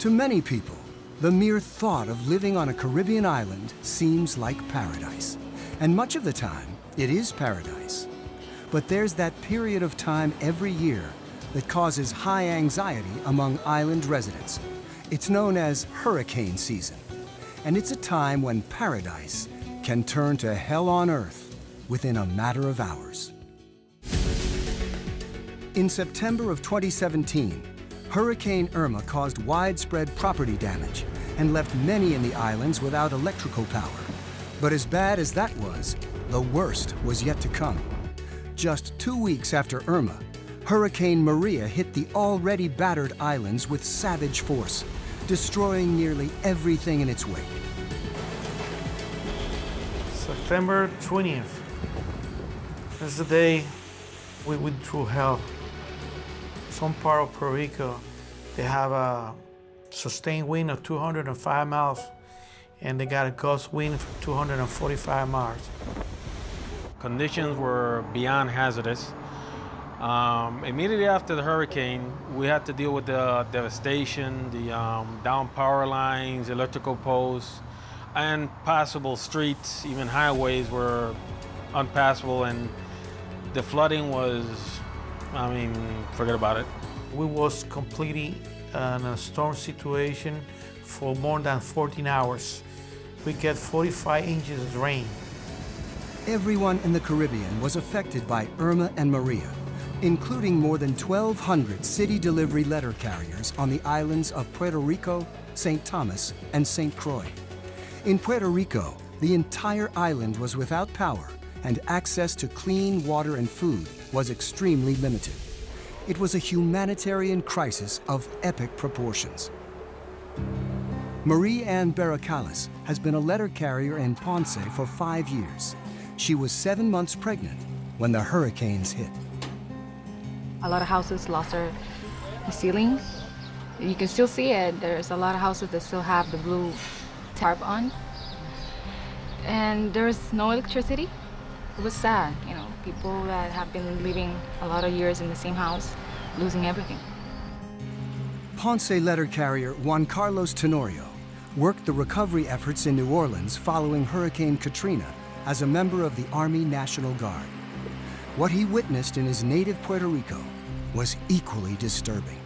To many people, the mere thought of living on a Caribbean island seems like paradise. And much of the time, it is paradise. But there's that period of time every year that causes high anxiety among island residents. It's known as hurricane season. And it's a time when paradise can turn to hell on earth within a matter of hours. In September of 2017, Hurricane Irma caused widespread property damage and left many in the islands without electrical power. But as bad as that was, the worst was yet to come. Just 2 weeks after Irma, Hurricane Maria hit the already battered islands with savage force, destroying nearly everything in its wake. September 20th. This is the day we went through hell. Some part of Puerto Rico, they have a sustained wind of 205 miles, and they got a gust wind of 245 miles. Conditions were beyond hazardous. Immediately after the hurricane, we had to deal with the devastation, the down power lines, electrical posts, and passable streets, even highways were unpassable, and the flooding was, I mean, forget about it. We was completely in a storm situation for more than 14 hours. We get 45 inches of rain. Everyone in the Caribbean was affected by Irma and Maria, including more than 1,200 city delivery letter carriers on the islands of Puerto Rico, St. Thomas, and St. Croix. In Puerto Rico, the entire island was without power, and access to clean water and food was extremely limited. It was a humanitarian crisis of epic proportions. Marie Ann Barracalis has been a letter carrier in Ponce for 5 years. She was 7 months pregnant when the hurricanes hit. A lot of houses lost their ceiling. You can still see it. There's a lot of houses that still have the blue tarp on. And there's no electricity. It was sad, you know, people that have been living a lot of years in the same house, losing everything. Ponce letter carrier Juan Carlos Tenorio worked the recovery efforts in New Orleans following Hurricane Katrina as a member of the Army National Guard. What he witnessed in his native Puerto Rico was equally disturbing.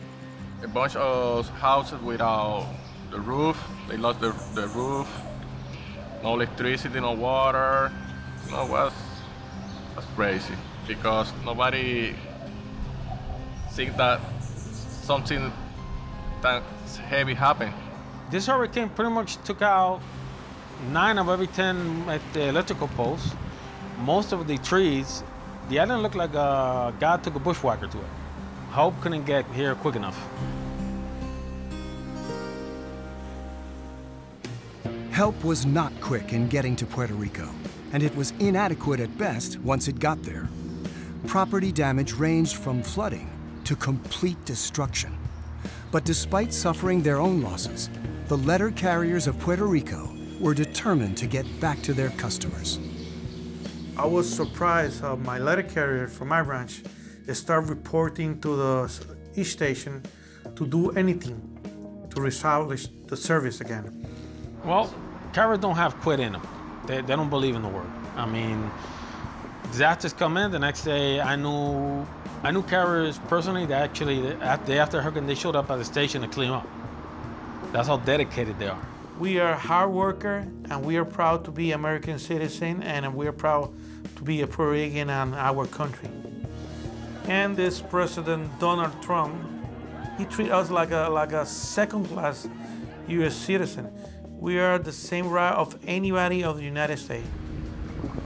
A bunch of houses without the roof. They lost the roof. No electricity, no water. No, was crazy because nobody thinks that something that heavy happened. This hurricane pretty much took out 9 of every 10 at the electrical posts. Most of the trees, the island looked like God took a bushwhacker to it. Hope couldn't get here quick enough. Help was not quick in getting to Puerto Rico, and it was inadequate at best once it got there. Property damage ranged from flooding to complete destruction. But despite suffering their own losses, the letter carriers of Puerto Rico were determined to get back to their customers. I was surprised how my letter carrier from my branch, they started reporting to each station to do anything to reestablish the service again. Well, carriers don't have quit in them. They don't believe in the word. I mean, disasters come in, the next day I knew carriers personally that actually, the day after hurricane, they showed up at the station to clean up. That's how dedicated they are. We are hard worker, and we are proud to be American citizen, and we are proud to be a Puerto Rican and our country. And this President Donald Trump, he treats us like a second-class U.S. citizen. We are the same right of anybody of the United States.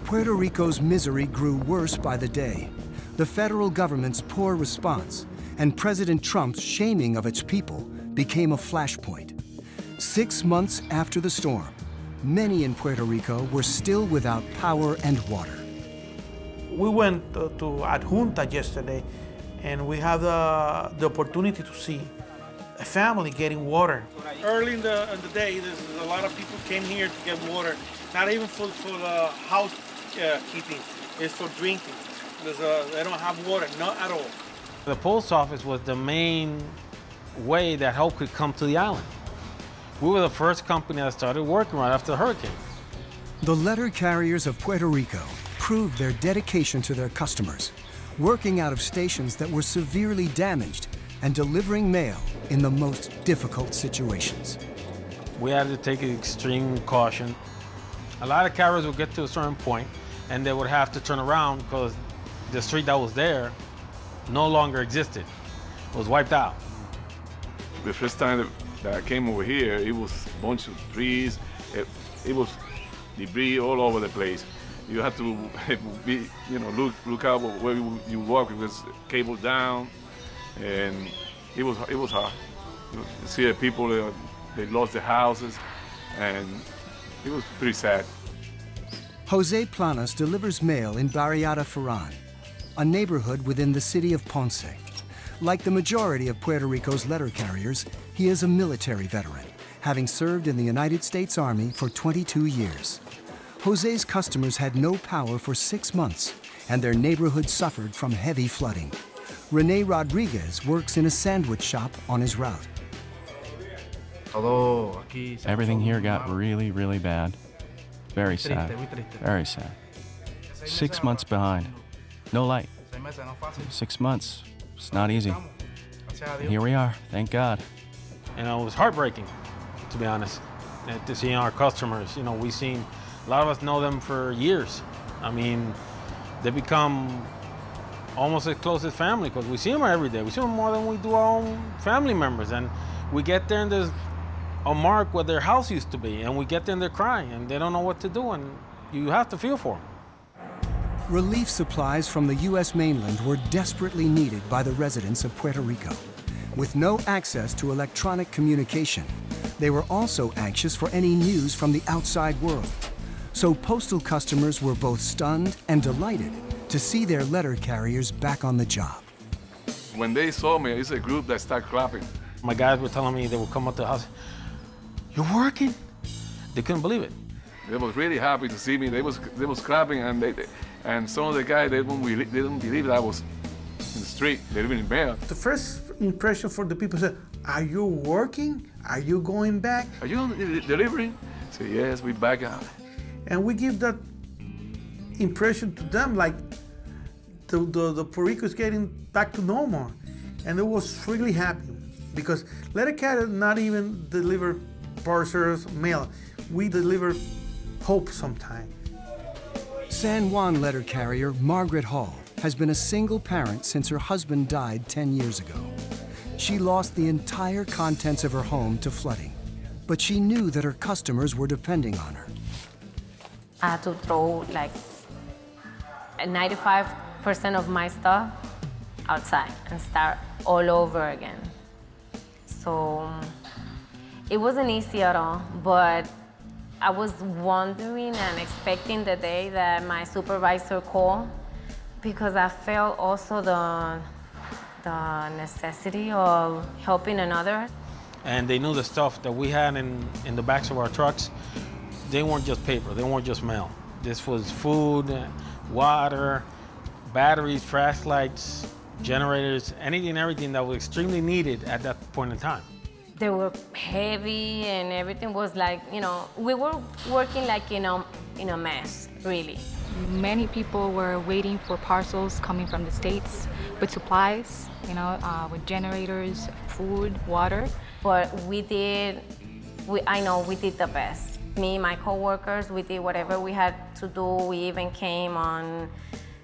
Puerto Rico's misery grew worse by the day. The federal government's poor response and President Trump's shaming of its people became a flashpoint. 6 months after the storm, many in Puerto Rico were still without power and water. We went to Adjunta yesterday, and we had the opportunity to see a family getting water. Early in the day, there's a lot of people came here to get water, not even for the housekeeping, it's for drinking. They don't have water, not at all. The post office was the main way that help could come to the island. We were the first company that started working right after the hurricane. The letter carriers of Puerto Rico proved their dedication to their customers, working out of stations that were severely damaged and delivering mail in the most difficult situations. We had to take extreme caution. A lot of carriers would get to a certain point and they would have to turn around because the street that was there no longer existed. It was wiped out. The first time that I came over here, it was a bunch of trees. It was debris all over the place. You had to be, look out where you walk because cable down, and it was hard. You see the people, they lost their houses, and it was pretty sad. Jose Planas delivers mail in Barriada Ferran, a neighborhood within the city of Ponce. Like the majority of Puerto Rico's letter carriers, he is a military veteran, having served in the United States Army for 22 years. Jose's customers had no power for 6 months, and their neighborhood suffered from heavy flooding. Rene Rodriguez works in a sandwich shop on his route. Everything here got really, really bad. Very sad. Very sad. 6 months behind. No light. 6 months. It's not easy. And here we are, thank God. And it was heartbreaking, to be honest, to see our customers. We've seen, a lot of us know them for years. I mean, they become almost as close as family because we see them every day. We see them more than we do our own family members. And we get there and there's a mark where their house used to be, and we get there and they're crying and they don't know what to do, and you have to feel for them. Relief supplies from the U.S. mainland were desperately needed by the residents of Puerto Rico. With no access to electronic communication, they were also anxious for any news from the outside world. So postal customers were both stunned and delighted to see their letter carriers back on the job. When they saw me, it's a group that started clapping. My guys were telling me they would come up to the house, "You're working?" They couldn't believe it. They was really happy to see me. They was clapping, and some of the guys, they didn't believe that I was in the street. They didn't mail. The first impression for the people said, "Are you working? Are you going back? Are you delivering?" I said, "Yes, we back out." And we give that impression to them, like the Puerto Rico is getting back to normal. And they was really happy because letter carrier not even deliver parcels, mail. We deliver hope sometimes. San Juan letter carrier Margaret Hall has been a single parent since her husband died 10 years ago. She lost the entire contents of her home to flooding, but she knew that her customers were depending on her. I had to throw like 95% of my stuff outside and start all over again. So it wasn't easy at all, but I was wondering and expecting the day that my supervisor called because I felt also the necessity of helping another. And they knew the stuff that we had in the backs of our trucks. They weren't just paper, they weren't just mail. This was food, water, batteries, flashlights, generators, anything and everything that was extremely needed at that point in time. They were heavy and everything was like, we were working like in a mess, really. Many people were waiting for parcels coming from the States with supplies, with generators, food, water. But I know we did the best. Me, my coworkers, we did whatever we had to do. We even came on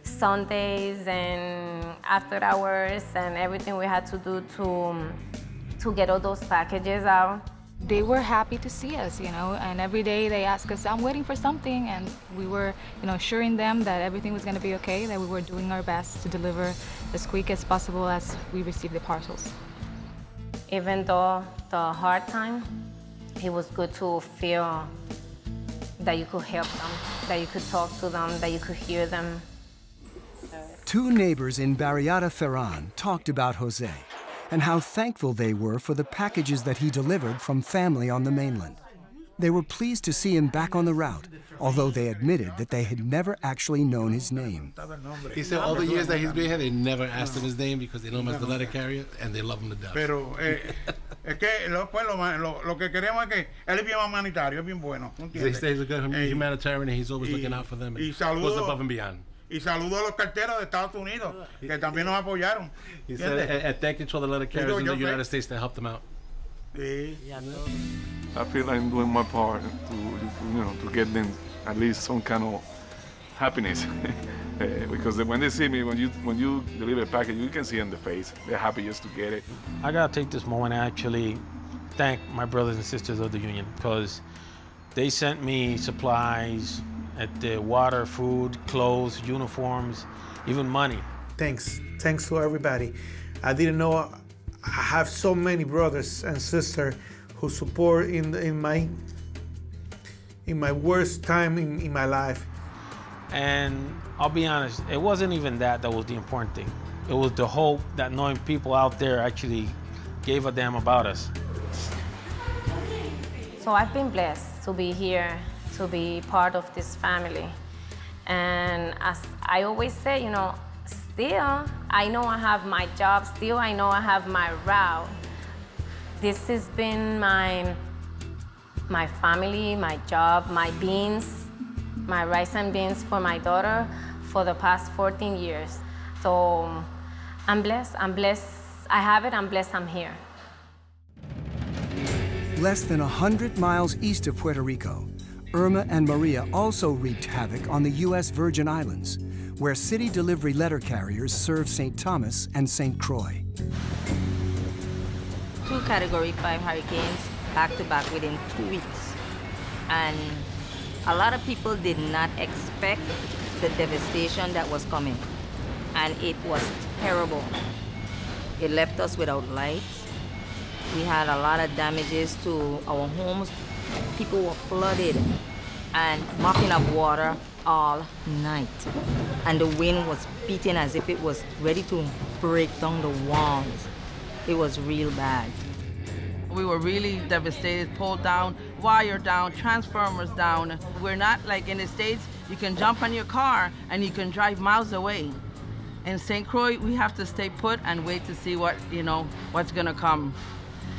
Sundays and after hours and everything we had to do to get all those packages out. They were happy to see us, and every day they asked us, "I'm waiting for something," and we were, assuring them that everything was going to be okay, that we were doing our best to deliver as quick as possible as we received the parcels. Even though the hard time, it was good to feel that you could help them, that you could talk to them, that you could hear them. Two neighbors in Barriada Ferran talked about Jose and how thankful they were for the packages that he delivered from family on the mainland. They were pleased to see him back on the route, although they admitted that they had never actually known his name. He said all the years that he's been here, they never asked him his name because they know him as the letter carrier, and they love him to death. Pero es que lo que queremos es que él es bien humanitario, es bien bueno. He stays a good humanitarian, and he's always looking out for them and goes above and beyond. Y saludo a los carteros de Estados Unidos que también nos apoyaron. He said, thank you to all the letter carriers in the United States that helped them out. Sí. I feel I'm doing my part to get them at least some kind of happiness. Because when they see me, when you deliver a package, you can see in the face. They're happy just to get it. I gotta take this moment and actually thank my brothers and sisters of the union, because they sent me supplies at the water, food, clothes, uniforms, even money. Thanks to everybody. I didn't know I have so many brothers and sisters who support in my worst time in my life. And I'll be honest, it wasn't even that was the important thing. It was the hope that knowing people out there actually gave a damn about us. So I've been blessed to be here, to be part of this family. And as I always say, still, I know I have my job, still I know I have my route. This has been my family, my job, my beans, my rice and beans for my daughter for the past 14 years. So I'm blessed, I have it, I'm blessed I'm here. Less than 100 miles east of Puerto Rico, Irma and Maria also wreaked havoc on the U.S. Virgin Islands, where city delivery letter carriers serve St. Thomas and St. Croix. 2 Category 5 hurricanes back-to-back within 2 weeks. And a lot of people did not expect the devastation that was coming. And it was terrible. It left us without lights. We had a lot of damages to our homes. People were flooded and mopping up water all night. And the wind was beating as if it was ready to break down the walls. It was real bad. We were really devastated, pulled down, wire down, transformers down. We're not like in the States, you can jump on your car and you can drive miles away. In St. Croix, we have to stay put and wait to see what's gonna come.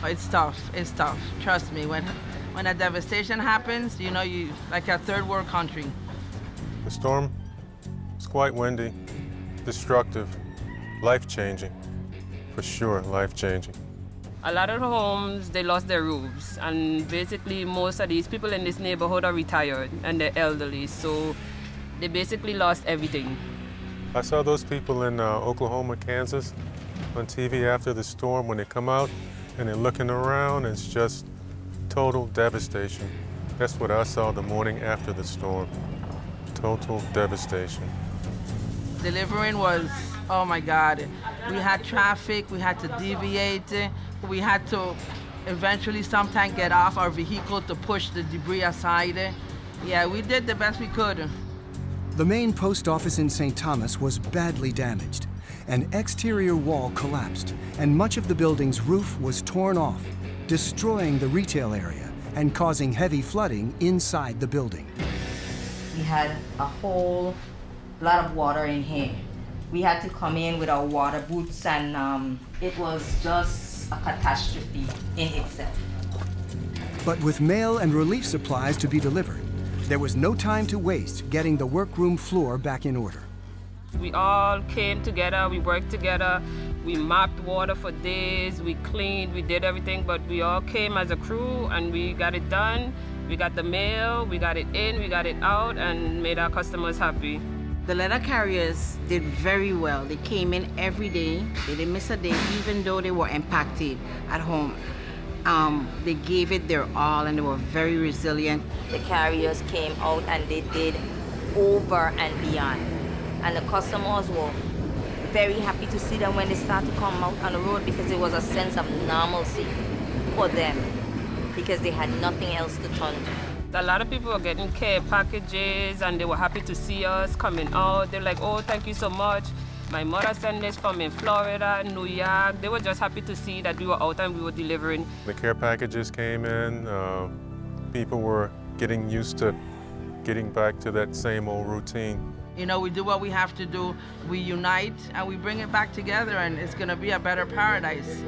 It's tough, trust me. When a devastation happens, you like a third world country. The storm is quite windy, destructive, life-changing, for sure, life-changing. A lot of homes, they lost their roofs, and basically most of these people in this neighborhood are retired and they're elderly, so they basically lost everything. I saw those people in Oklahoma, Kansas on TV after the storm. When they come out and they're looking around, it's just total devastation. That's what I saw the morning after the storm. Total devastation. Delivering was, oh my God. We had traffic, we had to deviate. We had to eventually sometime get off our vehicle to push the debris aside. Yeah, we did the best we could. The main post office in St. Thomas was badly damaged. An exterior wall collapsed, and much of the building's roof was torn off, destroying the retail area and causing heavy flooding inside the building. We had a whole lot of water in here. We had to come in with our water boots, and it was just a catastrophe in itself. But with mail and relief supplies to be delivered, there was no time to waste getting the workroom floor back in order. We all came together, we worked together, we mopped water for days, we cleaned, we did everything, but we all came as a crew and we got it done. We got the mail, we got it in, we got it out, and made our customers happy. The letter carriers did very well. They came in every day. They didn't miss a day, even though they were impacted at home. They gave it their all, and they were very resilient. The carriers came out and they did over and beyond. And the customers were very happy to see them when they started to come out on the road, because it was a sense of normalcy for them, because they had nothing else to turn to. A lot of people were getting care packages and they were happy to see us coming out. They're like, oh, thank you so much. My mother sent this from in Florida, New York. They were just happy to see that we were out and we were delivering. The care packages came in. people were getting used to getting back to that same old routine. You know, we do what we have to do, we unite, and we bring it back together, and it's going to be a better paradise.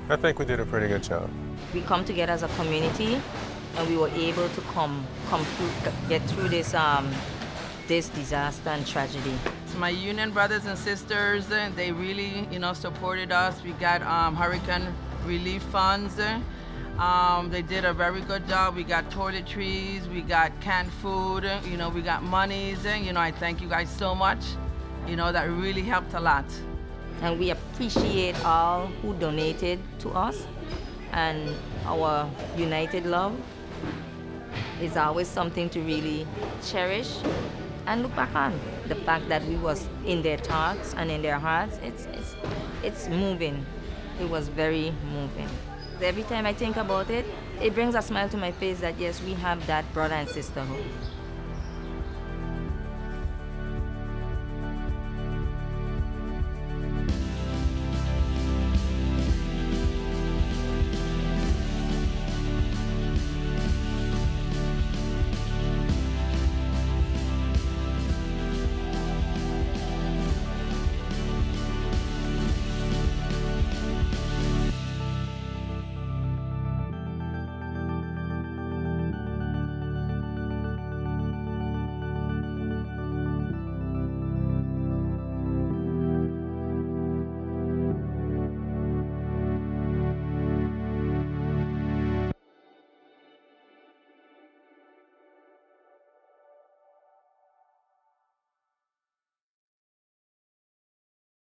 I think we did a pretty good job. We come together as a community, and we were able to get through this this disaster and tragedy. So my union brothers and sisters, they really, you know, supported us. We got hurricane relief funds. They did a very good job. We got toiletries, we got canned food, you know, we got monies. You know, I thank you guys so much. You know, that really helped a lot. And we appreciate all who donated to us, and our united love is always something to really cherish and look back on. The fact that we was in their thoughts and in their hearts, it's moving. It was very moving. Every time I think about it, it brings a smile to my face that yes, we have that brother and sisterhood.